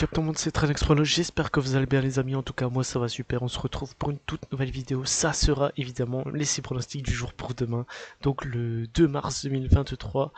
Ciao tout le monde, c'est TrainExprolo, j'espère que vous allez bien les amis, en tout cas moi ça va super, on se retrouve pour une toute nouvelle vidéo, ça sera évidemment les 6 pronostics du jour pour demain, donc le 2 mars 2023,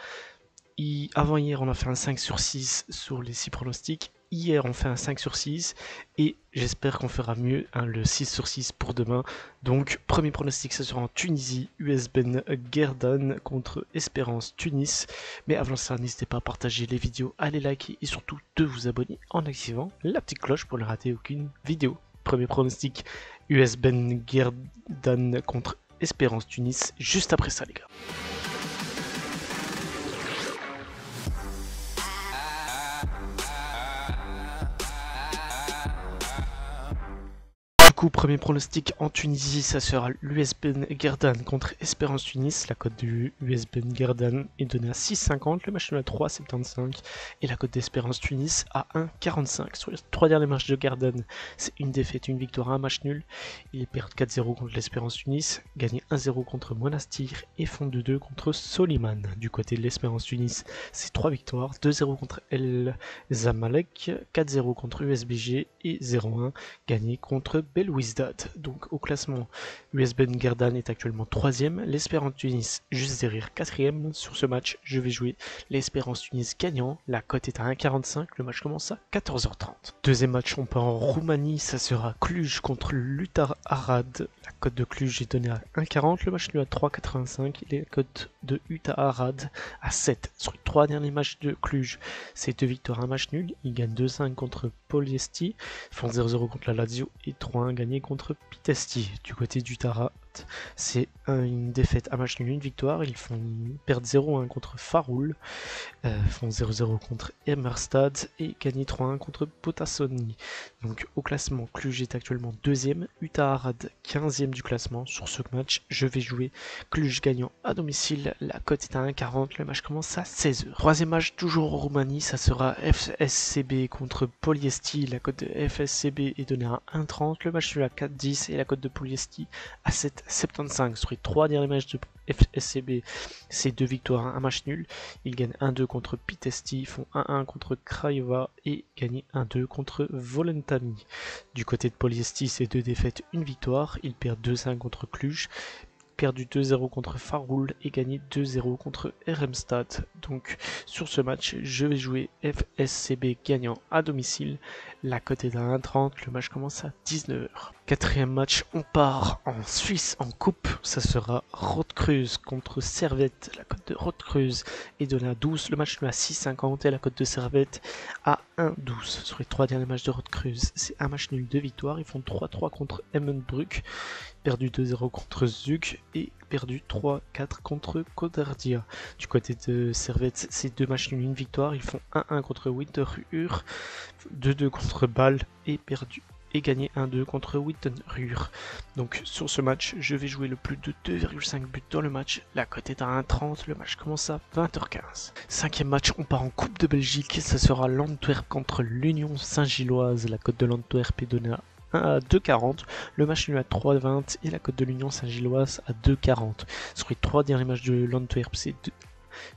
avant hier on a fait un 5 sur 6 sur les 6 pronostics, hier on fait un 5 sur 6 et j'espère qu'on fera mieux le 6 sur 6 pour demain. Donc premier pronostic ça sera en Tunisie, US Ben Guerdane contre Espérance Tunis. Mais avant ça n'hésitez pas à partager les vidéos, à les liker et surtout de vous abonner en activant la petite cloche pour ne rater aucune vidéo. Premier pronostic US Ben Guerdane contre Espérance Tunis, juste après ça les gars. Premier pronostic en Tunisie, ça sera l'US Ben Guerdane contre Espérance Tunis. La cote du US Ben Guerdane est donnée à 6,50, le match nul à 3,75 et la cote d'Espérance Tunis à 1,45. Sur les 3 derniers matchs de Guerdane, c'est une défaite, une victoire, un match nul. Ils perdent 4-0 contre l'Espérance Tunis, gagnent 1-0 contre Monastir et font 2-2 contre Soliman. Du côté de l'Espérance Tunis, c'est 3 victoires, 2-0 contre El Zamalek, 4-0 contre USBG et 0-1 gagné contre Belouizdad. Donc au classement, US Ben Guerdane est actuellement 3ème, l'Espérance Tunis juste derrière 4ème. Sur ce match, je vais jouer l'Espérance Tunis gagnant, la cote est à 1,45, le match commence à 14h30. Deuxième match, on part en Roumanie, ça sera Cluj contre l'Utar Arad. La cote de Cluj est donnée à 1,40, le match nul à 3,85 et la cote de Utar Arad à 7. Sur les 3 derniers matchs de Cluj, c'est 2 victoires, un match nul, ils gagnent 2-5 contre Ploiești, font 0-0 contre la Lazio et 3-1 gagné contre Pitești. Du côté du Tarat, c'est une défaite, un match nul, une victoire. Ils perdent 0-1 contre Farul, font 0-0 contre Emerstad et gagné 3-1 contre Potassoni. Donc au classement, Cluj est actuellement 2ème, Utar Arad 15ème du classement. Sur ce match, je vais jouer Cluj gagnant à domicile. La cote est à 1,40, le match commence à 16h. Troisième match, toujours en Roumanie, ça sera FSCB contre Ploiești. La cote de FSCB est donnée à 1,30, le match nul à 4,10 et la cote de Ploiești à 7,75. Sur les 3 derniers matchs de FSCB, c'est 2 victoires, un match nul. Ils gagnent 1-2 contre Pitești, font 1-1 contre Craiova et gagnent 1-2 contre Volentami. Du côté de Ploiești, c'est 2 défaites, une victoire. Ils perdent 2-5 contre Cluj, perdu 2-0 contre Farul et gagné 2-0 contre Eremstad. Donc sur ce match, je vais jouer FSCB gagnant à domicile. La cote est à 1,30, le match commence à 19h. Quatrième match, on part en Suisse en coupe. Ça sera Rotkreuz contre Servette. La cote de Rotkreuz est donnée à 12, le match nul à 6,50 et la cote de Servette à 1,12. Sur les 3 derniers matchs de Rotkreuz, c'est un match nul, 2 victoires. Ils font 3-3 contre Emmenbrück, perdu 2-0 contre Zug et perdu 3-4 contre Kodardia. Du côté de Servette, c'est 2 matchs nuls, une victoire. Ils font 1-1 contre Winterthur, 2-2 contre Bâle et perdu et gagné 1-2 contre Wittenruhr. Donc sur ce match, je vais jouer le plus de 2,5 buts dans le match. La cote est à 1,30, le match commence à 20h15. Cinquième match, on part en Coupe de Belgique. Ça sera l'Antwerp contre l'Union Saint-Gilloise. La cote de l'Antwerp est donnée à 2,40, le match nul à 3,20 et la cote de l'Union Saint-Gilloise à 2,40. Sur les 3 derniers matchs de l'Antwerp, c'est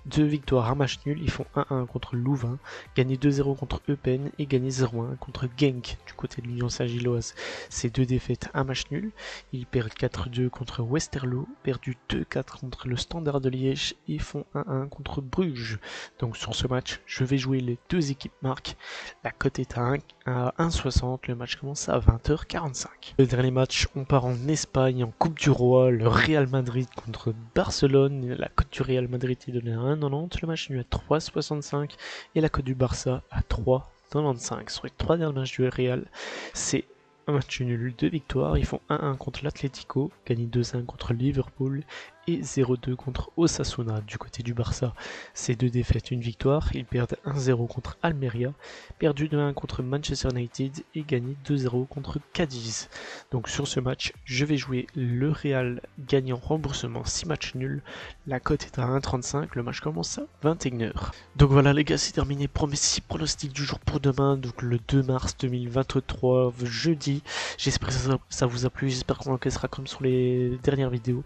2 victoires, un match nul. Ils font 1-1 contre Louvain, gagné 2-0 contre Eupen et gagné 0-1 contre Genk. Du côté de l'Union Saint-Gilloise, c'est 2 défaites, un match nul. Ils perdent 4-2 contre Westerlo, perdu 2-4 contre le Standard de Liège et font 1-1 contre Bruges. Donc sur ce match, je vais jouer les 2 équipes marques. La cote est à 1,60, le match commence à 20h45. Le dernier match, on part en Espagne en Coupe du Roi, le Real Madrid contre Barcelone. La cote du Real Madrid est donnée à 1,90, le match nul à 3,65 et la cote du Barça à 3,95. Sur les 3 derniers matchs du Real, c'est un match nul, 2 victoires. Ils font 1-1 contre l'Atlético, gagnent 2-1 contre Liverpool et 0-2 contre Osasuna. Du côté du Barça, c'est 2 défaites, une victoire. Ils perdent 1-0 contre Almeria, perdu 2-1 contre Manchester United et gagné 2-0 contre Cadiz. Donc sur ce match, je vais jouer le Real gagnant remboursement 6 matchs nuls. La cote est à 1,35, le match commence à 21h. Donc voilà les gars, c'est terminé pour mes 6 pronostics du jour pour demain, donc le 2 mars 2023, jeudi. J'espère que ça vous a plu, j'espère qu'on encaissera comme sur les dernières vidéos.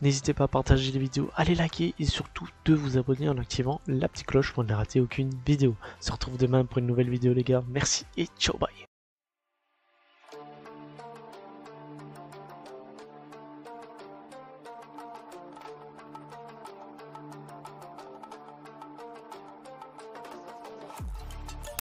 N'hésitez pas à partager les vidéos, à les liker et surtout de vous abonner en activant la petite cloche pour ne rater aucune vidéo. On se retrouve demain pour une nouvelle vidéo les gars, merci et ciao bye.